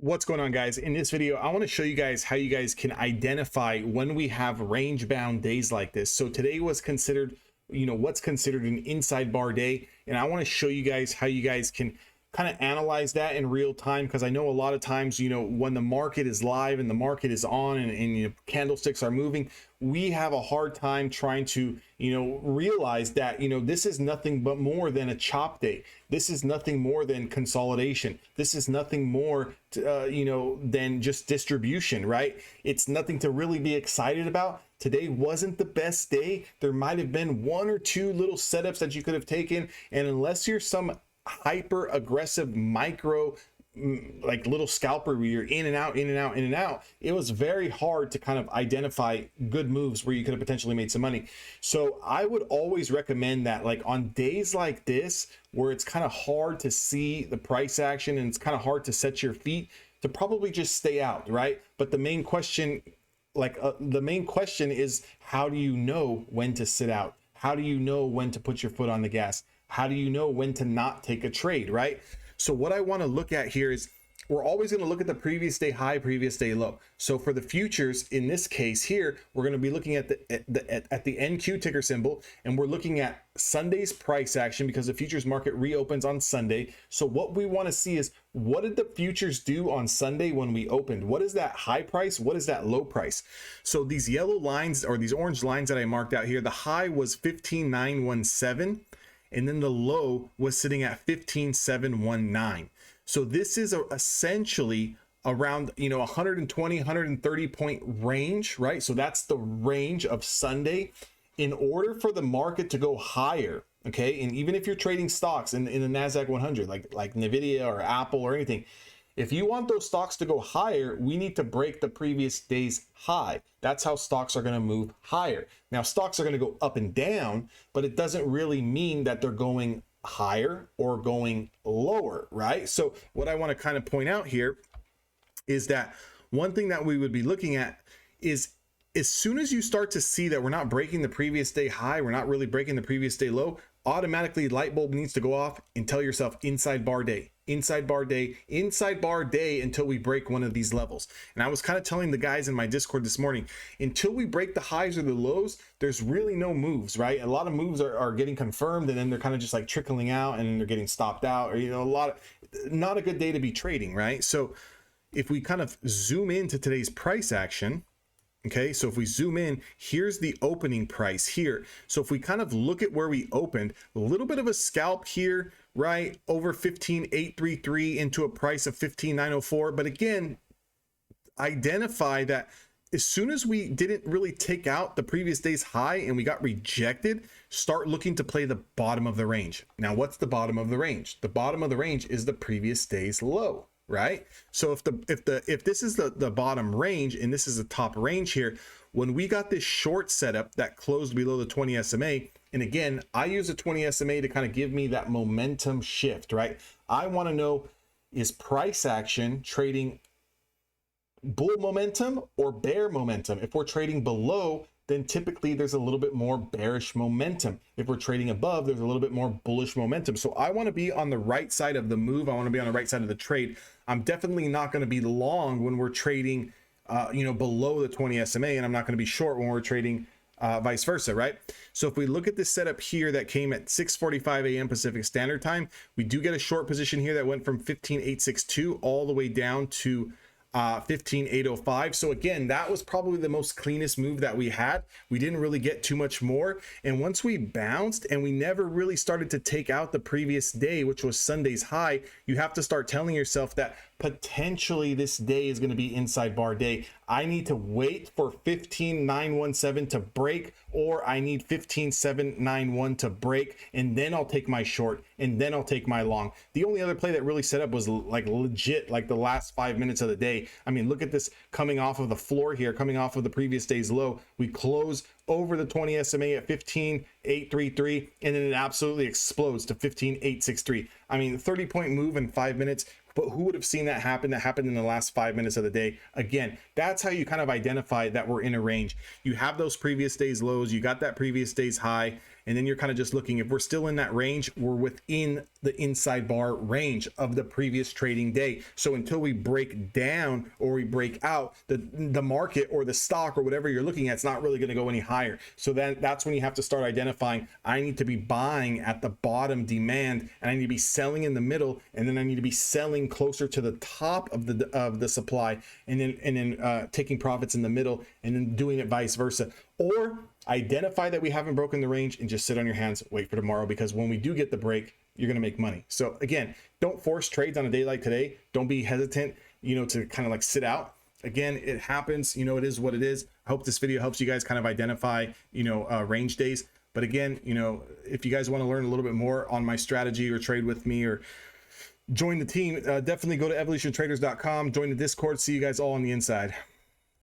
What's going on, guys? In this video, I want to show you guys how you guys can identify when we have range bound days like this. So today was considered, what's considered an inside bar day. And I want to show you guys how you guys can kind of analyze that in real time, because I know a lot of times, when the market is live and the market is on and candlesticks are moving, we have a hard time trying to, realize that, this is nothing but more than a chop day. This is nothing more than consolidation. This is nothing more, than just distribution, right? It's nothing to really be excited about. Today wasn't the best day. There might have been one or two little setups that you could have taken. And unless you're some hyper aggressive micro like little scalper where you're in and out, it was very hard to kind of identify good moves where you could have potentially made some money. So I would always recommend that, like on days like this where it's kind of hard to see the price action and it's kind of hard to set your feet, to probably just stay out, right? But the main question is, how do you know when to sit out? How do you know when to put your foot on the gas? How do you know when to not take a trade, right? So what I want to look at here is, we're always going to look at the previous day high, previous day low. So for the futures, in this case here, we're going to be looking at the NQ ticker symbol, and we're looking at Sunday's price action because the futures market reopens on Sunday. So what we want to see is, what did the futures do on Sunday when we opened? What is that high price? What is that low price? So these yellow lines, or these orange lines that I marked out here, the high was 15,917. And then the low was sitting at 15,719. So this is essentially around 120, 130 point range, right? So that's the range of Sunday. In order for the market to go higher, okay, and even if you're trading stocks in the NASDAQ 100, like Nvidia or Apple or anything, if you want those stocks to go higher, we need to break the previous day's high. That's how stocks are going to move higher. Now, stocks are going to go up and down, but it doesn't really mean that they're going higher or going lower, right? So what I want to kind of point out here is that one thing that we would be looking at is, as soon as you start to see that we're not breaking the previous day high, we're not really breaking the previous day low, automatically light bulb needs to go off and tell yourself inside bar day, inside bar day, inside bar day, until we break one of these levels. And I was kind of telling the guys in my Discord this morning, until we break the highs or the lows, there's really no moves, right? A lot of moves are getting confirmed, and then they're kind of just like trickling out, and then they're getting stopped out, or not a good day to be trading, right? So if we kind of zoom into today's price action, okay, so if we zoom in, here's the opening price here. So if we kind of look at where we opened, a little bit of a scalp here, right, over 15,833 into a price of 15,904. But again, identify that as soon as we didn't really take out the previous day's high and we got rejected, start looking to play the bottom of the range. Now, what's the bottom of the range? The bottom of the range is the previous day's low, right? So if this is the bottom range and this is the top range here, when we got this short setup that closed below the 20 SMA, and again, I use a 20 SMA to kind of give me that momentum shift, right? I want to know, is price action trading bull momentum or bear momentum? If we're trading below, then typically there's a little bit more bearish momentum. If we're trading above, there's a little bit more bullish momentum. So I want to be on the right side of the move. I want to be on the right side of the trade. I'm definitely not going to be long when we're trading, below the 20 SMA, and I'm not going to be short when we're trading vice versa, right? So if we look at this setup here that came at 6:45 a.m. Pacific Standard Time, we do get a short position here that went from 15,862 all the way down to 15,805. So again, that was probably the most cleanest move that we had. We didn't really get too much more. And once we bounced and we never really started to take out the previous day, which was Sunday's high, you have to start telling yourself that potentially this day is going to be inside bar day. I need to wait for 15,917 to break, or I need 15,791 to break, and then I'll take my short, and then I'll take my long. The only other play that really set up was like legit, like the last 5 minutes of the day. I mean, look at this coming off of the floor here, coming off of the previous day's low. We close over the 20 SMA at 15,833, and then it absolutely explodes to 15,863. I mean, 30-point move in 5 minutes. But who would have seen that happen? That happened in the last 5 minutes of the day. Again, that's how you kind of identify that we're in a range. You have those previous days lows, you got that previous day's high, and then you're kind of just looking. If we're still in that range, we're within the inside bar range of the previous trading day. So until we break down or we break out, the market or the stock or whatever you're looking at, it's not really going to go any higher. So then that's when you have to start identifying, I need to be buying at the bottom demand, and I need to be selling in the middle, and then I need to be selling closer to the top of the supply, and then taking profits in the middle, and then doing it vice versa. Or identify that we haven't broken the range and just sit on your hands, wait for tomorrow, because when we do get the break, you're going to make money. So again, don't force trades on a day like today. Don't be hesitant, to kind of like sit out. Again, it happens, it is what it is. I hope this video helps you guys kind of identify, range days. But again, if you guys want to learn a little bit more on my strategy or trade with me or join the team, definitely go to evolutiontraders.com, join the Discord. See you guys all on the inside.